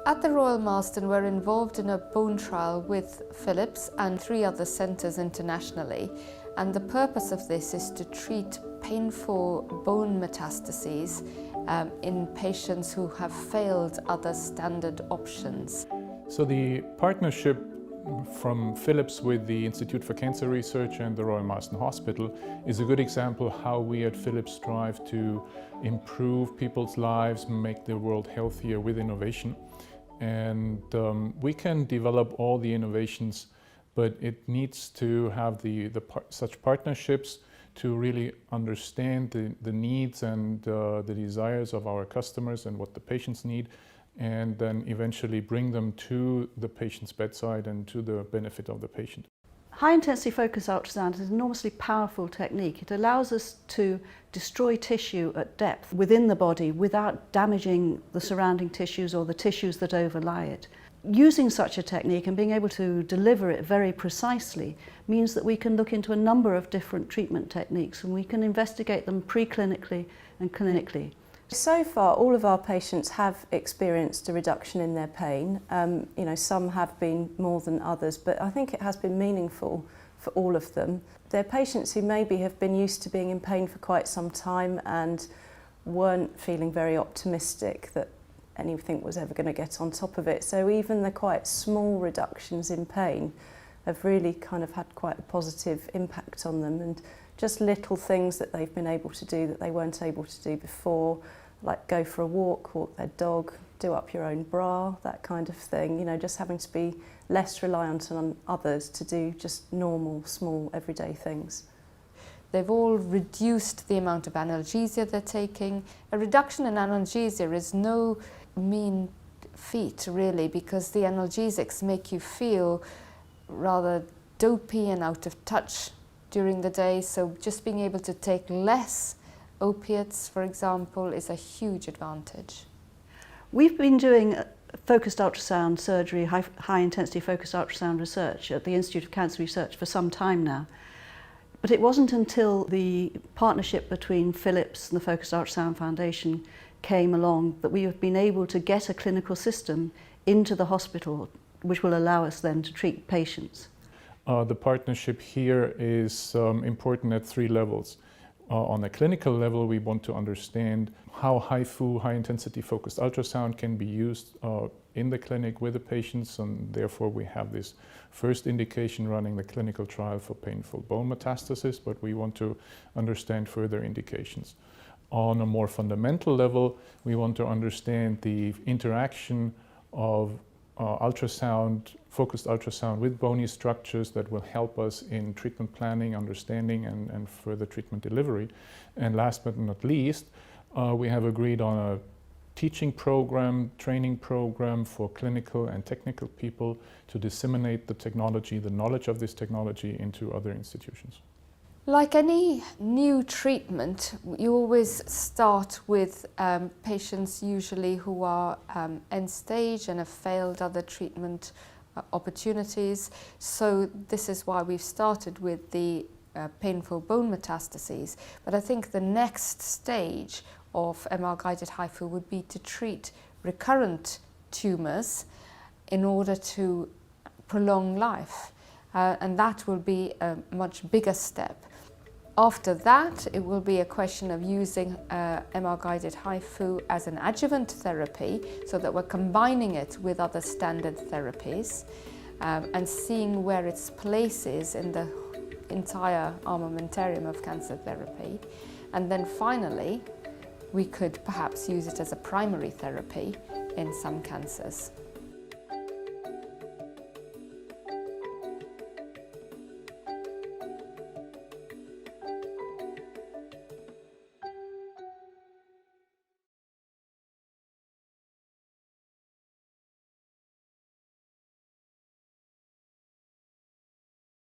At the Royal Marsden, we're involved in a bone trial with Philips and 3 other centres internationally, and the purpose of this is to treat painful bone metastases in patients who have failed other standard options. So the partnership from Philips with the Institute for Cancer Research and the Royal Marsden Hospital is a good example of how we at Philips strive to improve people's lives, make the world healthier with innovation. And we can develop all the innovations, but it needs to have such partnerships to really understand the needs and the desires of our customers and what the patients need, and then eventually bring them to the patient's bedside and to the benefit of the patient. High-intensity focused ultrasound is an enormously powerful technique. It allows us to destroy tissue at depth within the body without damaging the surrounding tissues or the tissues that overlie it. Using such a technique and being able to deliver it very precisely means that we can look into a number of different treatment techniques, and we can investigate them preclinically and clinically. So far, all of our patients have experienced a reduction in their pain. Some have been more than others, but I think it has been meaningful for all of them. They're patients who maybe have been used to being in pain for quite some time and weren't feeling very optimistic that anything was ever going to get on top of it. So even the quite small reductions in pain have really kind of had quite a positive impact on them, and just little things that they've been able to do that they weren't able to do before, like go for a walk, walk their dog, do up your own bra, that kind of thing. Just having to be less reliant on others to do just normal, small, everyday things. They've all reduced the amount of analgesia they're taking. A reduction in analgesia is no mean feat, really, because the analgesics make you feel rather dopey and out of touch during the day, so just being able to take less opiates, for example, is a huge advantage. We've been doing focused ultrasound surgery, high-intensity focused ultrasound research at the Institute of Cancer Research for some time now. But it wasn't until the partnership between Philips and the Focused Ultrasound Foundation came along that we have been able to get a clinical system into the hospital, which will allow us then to treat patients. The partnership here is important at 3 levels. On a clinical level, we want to understand how HIFU, high-intensity focused ultrasound, can be used in the clinic with the patients, and therefore we have this first indication running the clinical trial for painful bone metastasis, but we want to understand further indications. On a more fundamental level, we want to understand the interaction of focused ultrasound with bony structures that will help us in treatment planning, understanding, and further treatment delivery. And last but not least, we have agreed on a teaching program, training program for clinical and technical people to disseminate the technology, the knowledge of this technology, into other institutions. Like any new treatment, you always start with patients usually who are end stage and have failed other treatment opportunities. So this is why we've started with the painful bone metastases. But I think the next stage of MR-guided HIFU would be to treat recurrent tumours in order to prolong life. And that will be a much bigger step. After that, it will be a question of using MR-guided HIFU as an adjuvant therapy, so that we're combining it with other standard therapies and seeing where its place is in the entire armamentarium of cancer therapy. And then finally, we could perhaps use it as a primary therapy in some cancers.